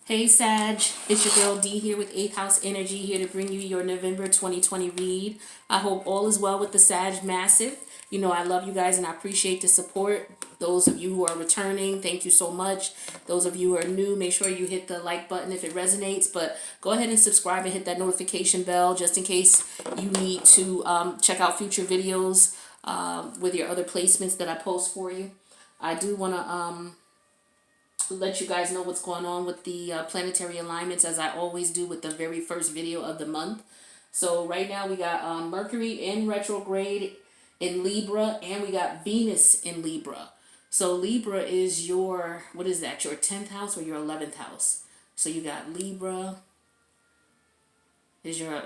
Hey Sag, it's your girl D here with 8th House Energy, here to bring you your November 2020 read. I hope all is well with the Sag Massive. You know I love you guys and I appreciate the support. Those of you who are returning, thank you so much. Those of you who are new, make sure you hit the like button if it resonates. But go ahead and subscribe and hit that notification bell just in case you need to check out future videos with your other placements that I post for you. I do want to let you guys know what's going on with the planetary alignments, as I always do with the very first video of the month. So right now we got Mercury in retrograde in Libra, and we got Venus in Libra. So Libra is your, what is that, your 10th house or your 11th house? So you got Libra is your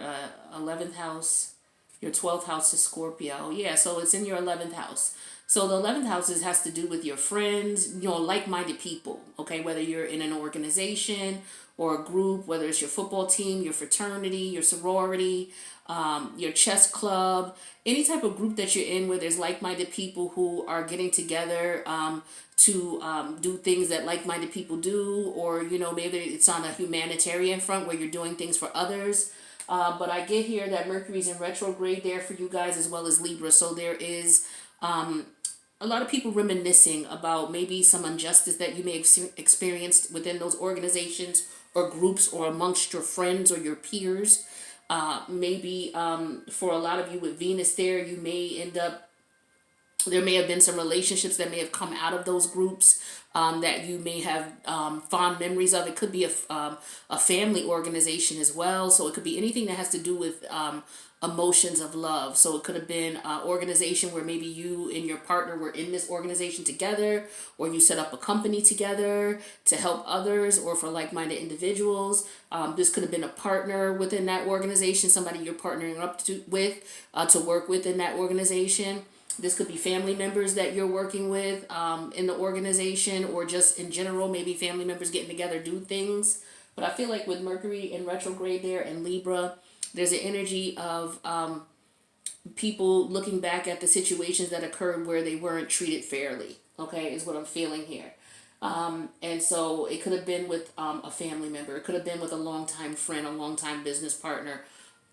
11th house. Your 12th house is Scorpio. Yeah, so it's in your 11th house. So the 11th house has to do with your friends, you know, like-minded people, okay? Whether you're in an organization or a group, whether it's your football team, your fraternity, your sorority, your chess club, any type of group that you're in where there's like-minded people who are getting together to do things that like-minded people do, or, you know, maybe it's on a humanitarian front where you're doing things for others. But I get here that Mercury's in retrograde there for you guys, as well as Libra. So there is a lot of people reminiscing about maybe some injustice that you may have experienced within those organizations or groups or amongst your friends or your peers. Maybe for a lot of you with Venus there, you may end up, there may have been some relationships that may have come out of those groups that you may have fond memories of. It could be a family organization as well. So it could be anything that has to do with emotions of love. So it could have been an organization where maybe you and your partner were in this organization together, or you set up a company together to help others or for like-minded individuals. This could have been a partner within that organization, somebody you're partnering up with to work with in that organization. This could be family members that you're working with in the organization, or just in general, maybe family members getting together, do things. But I feel like with Mercury in retrograde there in Libra, there's an energy of people looking back at the situations that occurred where they weren't treated fairly, okay, is what I'm feeling here. And so it could have been with a family member. It could have been with a longtime friend, a longtime business partner.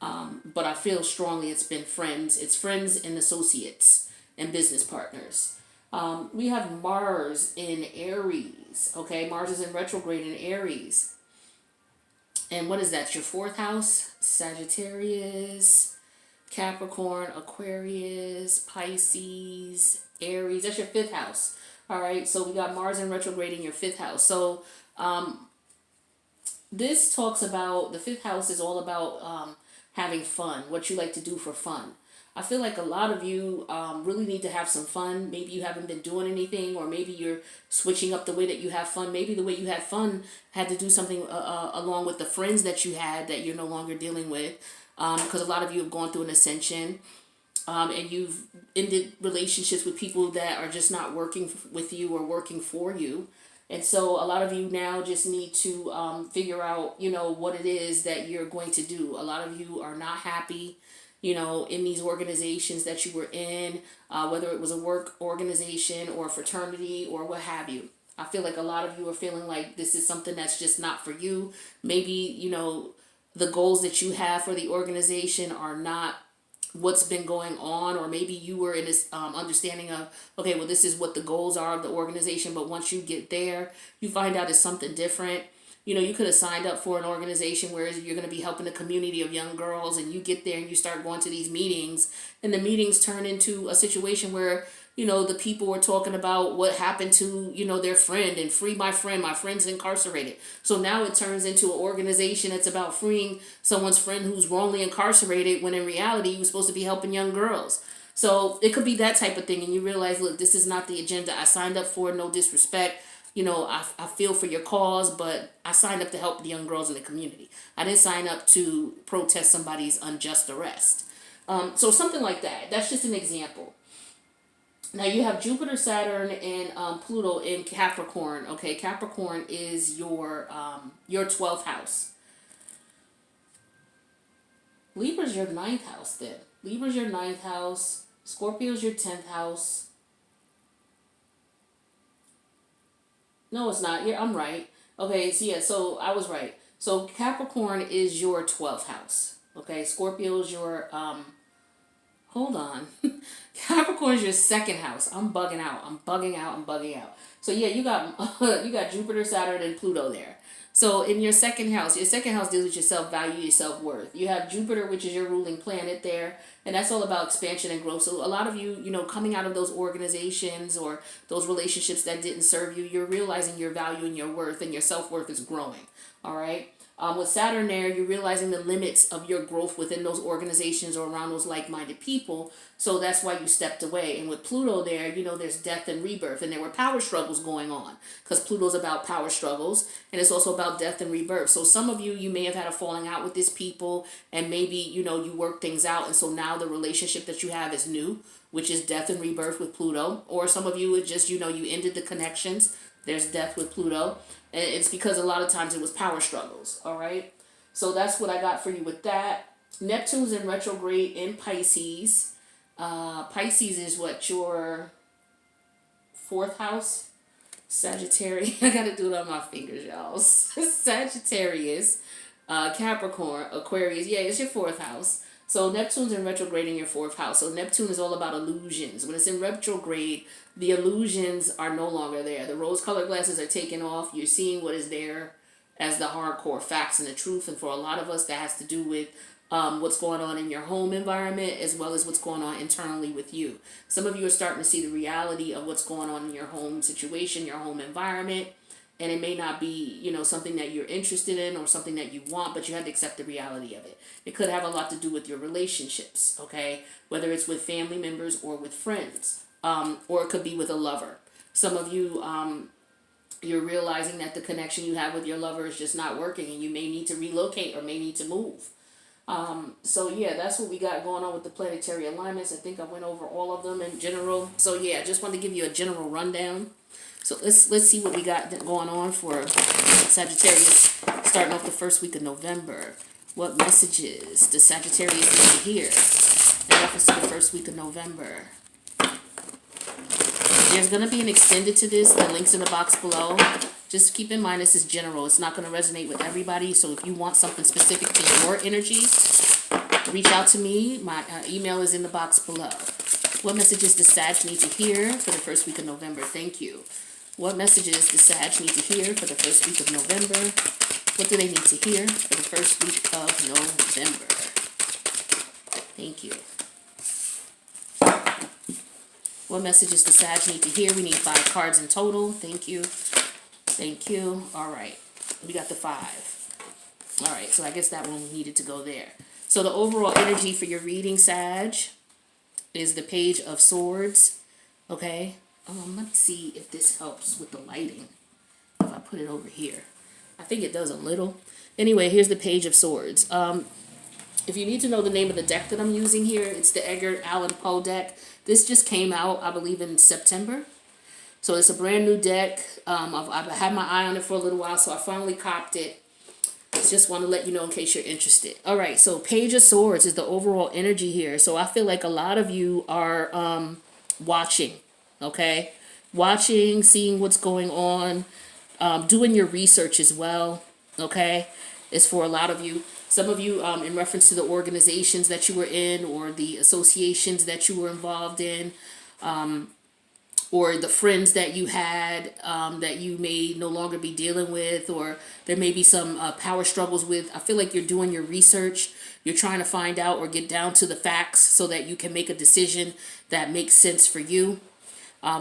But I feel strongly it's been friends. It's friends and associates and business partners. We have Mars in Aries. Okay, Mars is in retrograde in Aries. And what is that? Your 4th house? Sagittarius, Capricorn, Aquarius, Pisces, Aries. That's your 5th house. All right, so we got Mars in retrograde in your 5th house. So this talks about, the 5th house is all about having fun, what you like to do for fun. I feel like a lot of you really need to have some fun. Maybe you haven't been doing anything, or maybe you're switching up the way that you have fun. Maybe the way you had fun had to do something along with the friends that you had that you're no longer dealing with, because a lot of you have gone through an ascension, and you've ended relationships with people that are just not working with you or working for you. And so a lot of you now just need to figure out, you know, what it is that you're going to do. A lot of you are not happy, you know, in these organizations that you were in, whether it was a work organization or a fraternity or what have you. I feel like a lot of you are feeling like this is something that's just not for you. Maybe, you know, the goals that you have for the organization are not what's been going on, or maybe you were in this understanding of, okay, well, this is what the goals are of the organization, but once you get there, you find out it's something different. You know, you could have signed up for an organization where you're going to be helping a community of young girls, and you get there and you start going to these meetings, and the meetings turn into a situation where, you know, the people were talking about what happened to, you know, their friend, and free my friend's incarcerated. So now it turns into an organization that's about freeing someone's friend who's wrongly incarcerated, when in reality you were supposed to be helping young girls. So it could be that type of thing, and you realize, look, this is not the agenda I signed up for, no disrespect. You know, I feel for your cause, but I signed up to help the young girls in the community. I didn't sign up to protest somebody's unjust arrest. So something like that. That's just an example. Now you have Jupiter, Saturn, and Pluto in Capricorn. Okay, Capricorn is your 12th house. Libra's your 9th house then. Libra's your 9th house. Scorpio's your 10th house. No, it's not. Yeah, I'm right. Okay, so yeah, so I was right. So Capricorn is your 12th house. Okay, Scorpio is your hold on. Capricorn is your second house. I'm bugging out. I'm bugging out. I'm bugging out. So yeah, you got you got Jupiter, Saturn, and Pluto there. So in your second house deals with your self value, your self worth. You have Jupiter, which is your ruling planet there, and that's all about expansion and growth. So a lot of you, coming out of those organizations or those relationships that didn't serve you, you're realizing your value and your worth, and your self worth is growing. All right. With Saturn there, you're realizing the limits of your growth within those organizations or around those like-minded people. So that's why you stepped away. And with Pluto there, there's death and rebirth. And there were power struggles going on because Pluto's about power struggles. And it's also about death and rebirth. So some of you may have had a falling out with these people. And maybe, you work things out. And so now the relationship that you have is new, which is death and rebirth with Pluto. Or some of you, it's just, you ended the connections. There's death with Pluto. And it's because a lot of times it was power struggles, all right? So that's what I got for you with that. Neptune's in retrograde in Pisces. Pisces is what, your 4th house? Sagittarius. I got to do it on my fingers, y'all. Sagittarius, Capricorn, Aquarius. Yeah, it's your 4th house. So Neptune's in retrograde in your 4th house. So Neptune is all about illusions. When it's in retrograde, the illusions are no longer there. The rose-colored glasses are taken off. You're seeing what is there as the hardcore facts and the truth. And for a lot of us, that has to do with what's going on in your home environment as well as what's going on internally with you. Some of you are starting to see the reality of what's going on in your home situation, your home environment. And it may not be, something that you're interested in or something that you want, but you have to accept the reality of it. It could have a lot to do with your relationships, okay? Whether it's with family members or with friends, or it could be with a lover. Some of you, you're realizing that the connection you have with your lover is just not working and you may need to relocate or may need to move. So yeah, that's what we got going on with the planetary alignments. I think I went over all of them in general. So yeah, I just wanted to give you a general rundown. So let's see what we got going on for Sagittarius, starting off the first week of November. What messages does Sagittarius need to hear in reference to the first week of November? There's going to be an extended to this. The link's in the box below. Just keep in mind this is general. It's not going to resonate with everybody. So if you want something specific to your energy, reach out to me. My email is in the box below. What messages does Sag need to hear for the first week of November? Thank you. What messages does Sag need to hear for the first week of November? What do they need to hear for the first week of November? Thank you. What messages does Sag need to hear? We need 5 cards in total. Thank you. Thank you. All right. We got the 5. All right. So I guess that one needed to go there. So the overall energy for your reading, Sag, is the Page of Swords. Okay. Let me see if this helps with the lighting. If I put it over here. I think it does a little. Anyway, here's the Page of Swords. If you need to know the name of the deck that I'm using here, it's the Edgar Allan Poe deck. This just came out, I believe, in September. So it's a brand new deck. I've had my eye on it for a little while, so I finally copped it. Just want to let you know in case you're interested. All right, so Page of Swords is the overall energy here. So I feel like a lot of you are watching, okay? Watching, seeing what's going on, doing your research as well, okay? It's for a lot of you. Some of you, in reference to the organizations that you were in or the associations that you were involved in, or the friends that you had that you may no longer be dealing with, or there may be some power struggles with. I feel like you're doing your research. You're trying to find out or get down to the facts so that you can make a decision that makes sense for you.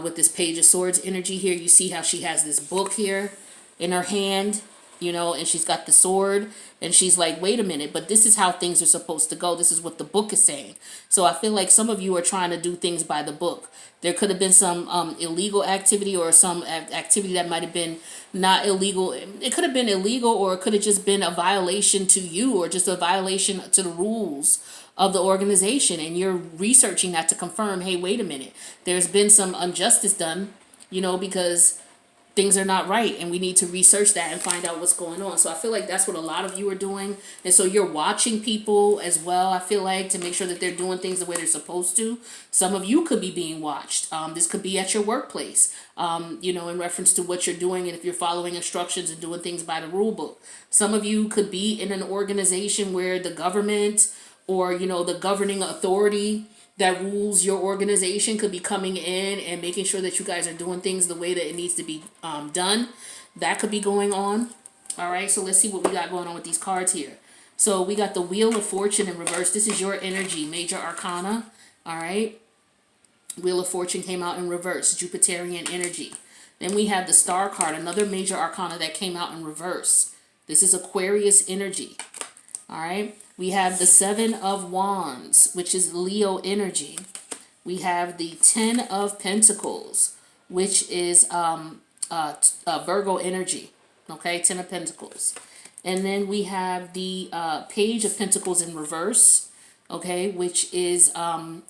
With this Page of Swords energy here, you see how she has this book here in her hand, and she's got the sword, and she's like, wait a minute, but this is how things are supposed to go. This is what the book is saying. So I feel like some of you are trying to do things by the book. There could have been some illegal activity or some activity that might have been not illegal. It could have been illegal, or it could have just been a violation to you, or just a violation to the rules of the organization, and you're researching that to confirm, hey, wait a minute, there's been some injustice done, because things are not right, and we need to research that and find out what's going on. So I feel like that's what a lot of you are doing. And so you're watching people as well, I feel like, to make sure that they're doing things the way they're supposed to. Some of you could be being watched. This could be at your workplace, in reference to what you're doing, and if you're following instructions and doing things by the rule book. Some of you could be in an organization where the government or, the governing authority that rules your organization could be coming in and making sure that you guys are doing things the way that it needs to be done. That could be going on. All right, so let's see what we got going on with these cards here. So we got the Wheel of Fortune in reverse. This is your energy, major arcana. All right, Wheel of Fortune came out in reverse, Jupiterian energy. Then we have the Star card, another major arcana that came out in reverse. This is Aquarius energy. All right. We have the Seven of Wands, which is Leo energy. We have the Ten of Pentacles, which is Virgo energy. Okay, Ten of Pentacles. And then we have the Page of Pentacles in reverse, okay, which is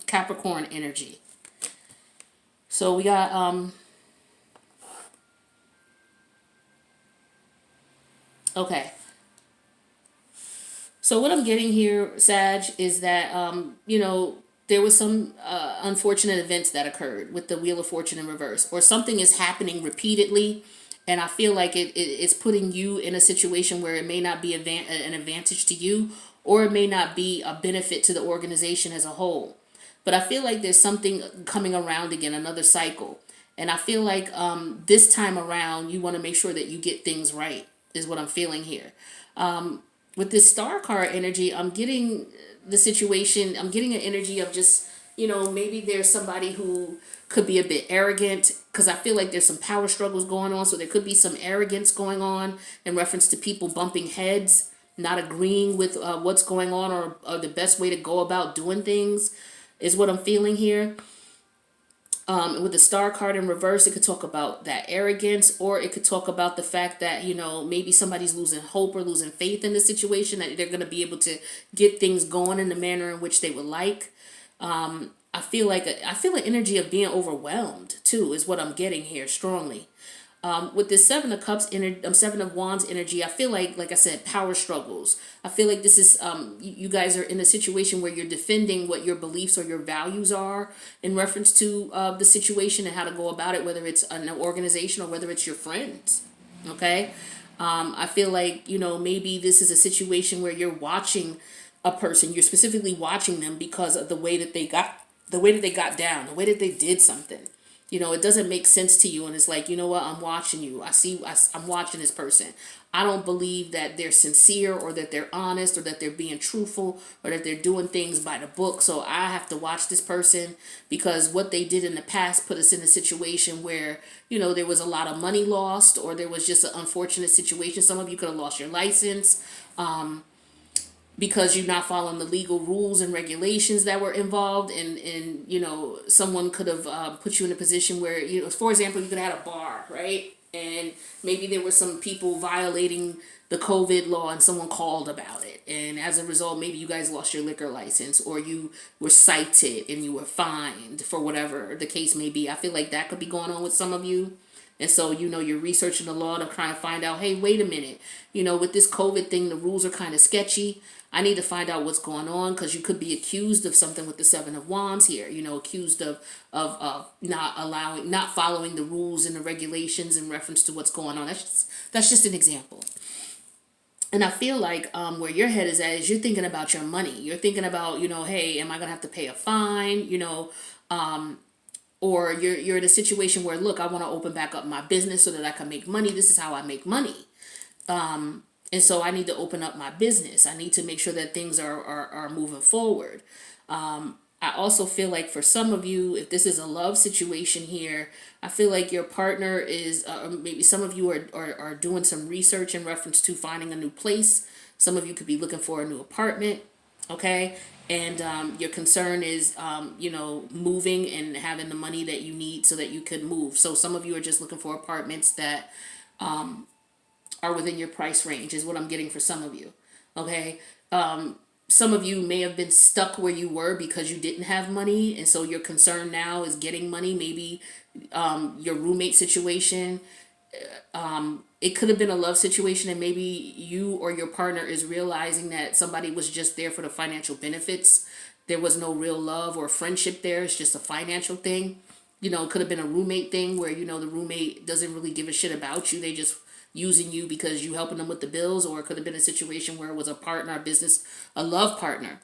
Capricorn energy. So we got, okay. So what I'm getting here, Sag, is that, there was some unfortunate events that occurred with the Wheel of Fortune in reverse, or something is happening repeatedly, and I feel like it's putting you in a situation where it may not be an advantage to you, or it may not be a benefit to the organization as a whole. But I feel like there's something coming around again, another cycle. And I feel like this time around, you want to make sure that you get things right, is what I'm feeling here. With this Star card energy, I'm getting the situation, I'm getting an energy of just, maybe there's somebody who could be a bit arrogant, because I feel like there's some power struggles going on. So there could be some arrogance going on in reference to people bumping heads, not agreeing with what's going on, or the best way to go about doing things, is what I'm feeling here. With the Star card in reverse, it could talk about that arrogance, or it could talk about the fact that, maybe somebody's losing hope or losing faith in the situation, that they're going to be able to get things going in the manner in which they would like. I feel an energy of being overwhelmed too, is what I'm getting here strongly. With this Seven of Cups, Seven of Wands energy, I feel like I said, power struggles. I feel like this is, you guys are in a situation where you're defending what your beliefs or your values are in reference to the situation and how to go about it, whether it's an organization or whether it's your friends. Okay. I feel like, maybe this is a situation where you're watching a person, you're specifically watching them because of the way that they got down, the way that they did something. It doesn't make sense to you, and it's like, what, I'm watching you. I'm watching this person. I don't believe that they're sincere, or that they're honest, or that they're being truthful, or that they're doing things by the book. So I have to watch this person, because what they did in the past put us in a situation where, there was a lot of money lost, or there was just an unfortunate situation. Some of you could have lost your license, because you're not following the legal rules and regulations that were involved, and someone could have put you in a position where, for example, you could have had a bar, right? And maybe there were some people violating the COVID law, and someone called about it, and as a result, maybe you guys lost your liquor license, or you were cited and you were fined for whatever the case may be. I feel like that could be going on with some of you. And so, you're researching the law to try and find out, hey, wait a minute, with this COVID thing, the rules are kind of sketchy. I need to find out what's going on, because you could be accused of something with the Seven of Wands here, accused of not following the rules and the regulations in reference to what's going on. That's just an example. And I feel like where your head is at is you're thinking about your money. You're thinking about, hey, am I going to have to pay a fine, or you're in a situation where, look, I want to open back up my business so that I can make money. This is how I make money. And so I need to open up my business. I need to make sure that things are moving forward. I also feel like for some of you, if this is a love situation here, I feel like your partner is, maybe some of you are doing some research in reference to finding a new place. Some of you could be looking for a new apartment. Okay. And your concern is, moving and having the money that you need so that you could move. So some of you are just looking for apartments that are within your price range, is what I'm getting for some of you. Okay. Some of you may have been stuck where you were because you didn't have money. And so your concern now is getting money. Maybe your roommate situation it could have been a love situation, and maybe you or your partner is realizing that somebody was just there for the financial benefits. There was no real love or friendship there. It's just a financial thing. You know, it could have been a roommate thing where, you know, the roommate doesn't really give a shit about you. They just using you because you helping them with the bills. Or it could have been a situation where it was a partner, a business, a love partner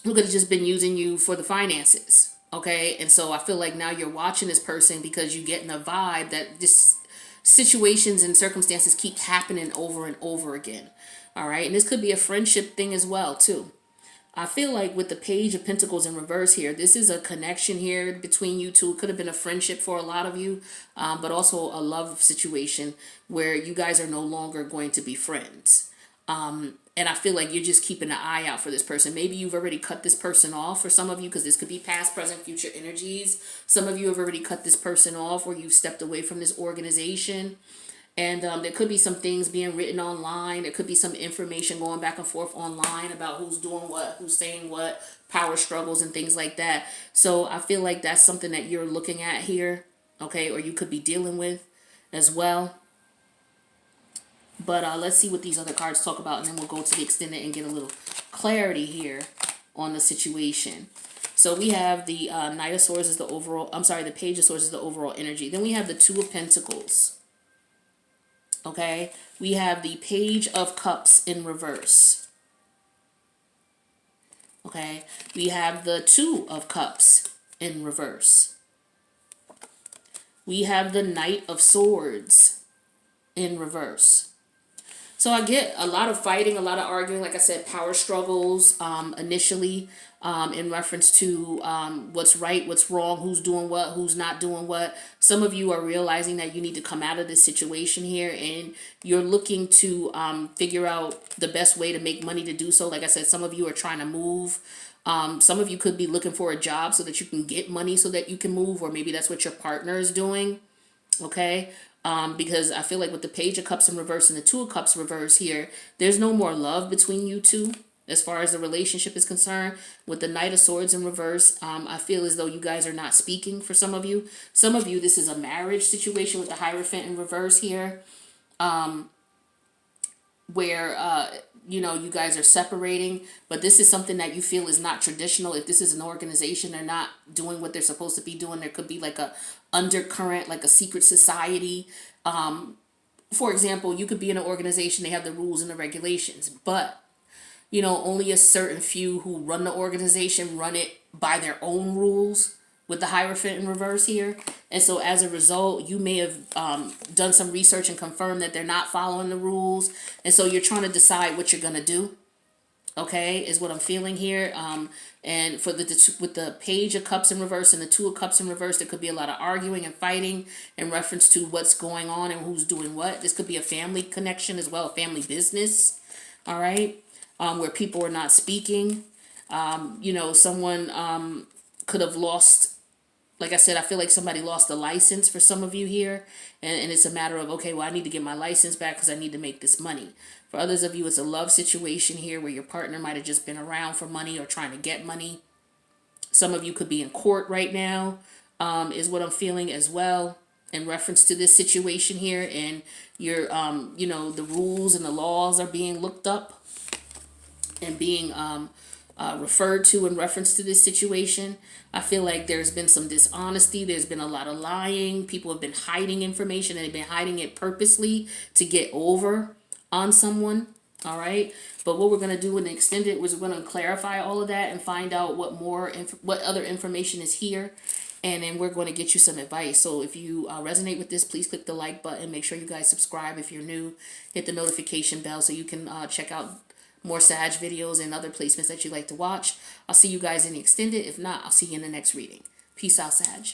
who could have just been using you for the finances. Okay. And so I feel like now you're watching this person because you're getting a vibe that this situations and circumstances keep happening over and over again. All right. And this could be a friendship thing as well, too. I feel like with the Page of Pentacles in reverse here, this is a connection here between you two. It could have been a friendship for a lot of you, but also a love situation where you guys are no longer going to be friends. And I feel like you're just keeping an eye out for this person. Maybe you've already cut this person off for some of you, because this could be past, present, future energies. Some of you have already cut this person off, or you've stepped away from this organization. And there could be some things being written online. There could be some information going back and forth online about who's doing what, who's saying what, power struggles and things like that. So I feel like that's something that you're looking at here, okay, or you could be dealing with as well. But let's see what these other cards talk about, and then we'll go to the extended and get a little clarity here on the situation. So we have the Knight of Swords is the overall, the Page of Swords is the overall energy. Then we have the Two of Pentacles. Okay, we have the Page of Cups in reverse. Okay, we have the Two of Cups in reverse. We have the Knight of Swords in reverse. So I get a lot of fighting, a lot of arguing, like I said, power struggles initially in reference to what's right, what's wrong, who's doing what, who's not doing what. Some of you are realizing that you need to come out of this situation here, and you're looking to figure out the best way to make money to do so. Like I said, some of you are trying to move. Some of you could be looking for a job so that you can get money so that you can move, or maybe that's what your partner is doing. Okay. Because I feel like with the Page of Cups in reverse and the Two of Cups reverse here, there's no more love between you two as far as the relationship is concerned. With the Knight of Swords in reverse, I feel as though you guys are not speaking for some of you. Some of you, this is a marriage situation with the Hierophant in reverse here, where, you know, you guys are separating, but this is something that you feel is not traditional. If this is an organization, they're not doing what they're supposed to be doing. There could be like a undercurrent, like a secret society. For example, you could be in an organization, they have the rules and the regulations, but, you know, only a certain few who run the organization run it by their own rules with the Hierophant in reverse here. And so as a result, you may have done some research and confirmed that they're not following the rules. And so you're trying to decide what you're going to do. Okay, is what I'm feeling here. And for with the Page of Cups in reverse and the Two of Cups in reverse, there could be a lot of arguing and fighting in reference to what's going on and who's doing what. This could be a family connection as well, a family business. All right, where people are not speaking. You know, someone could have lost. Like I said, I feel like somebody lost a license for some of you here. And it's a matter of, okay, well, I need to get my license back because I need to make this money. For others of you, it's a love situation here where your partner might have just been around for money or trying to get money. Some of you could be in court right now, is what I'm feeling as well in reference to this situation here. And you're, you know, the rules and the laws are being looked up and being referred to in reference to this situation. I feel like there's been some dishonesty. There's been a lot of lying. People have been hiding information, and they've been hiding it purposely to get over on someone. All right. But what we're going to do in the extended was we're going to clarify all of that and find out what other information is here. And then we're going to get you some advice. So if you resonate with this, please click the like button. Make sure you guys subscribe if you're new. Hit the notification bell so you can check out more Sag videos and other placements that you like to watch. I'll see you guys in the extended. If not, I'll see you in the next reading. Peace out, Sag.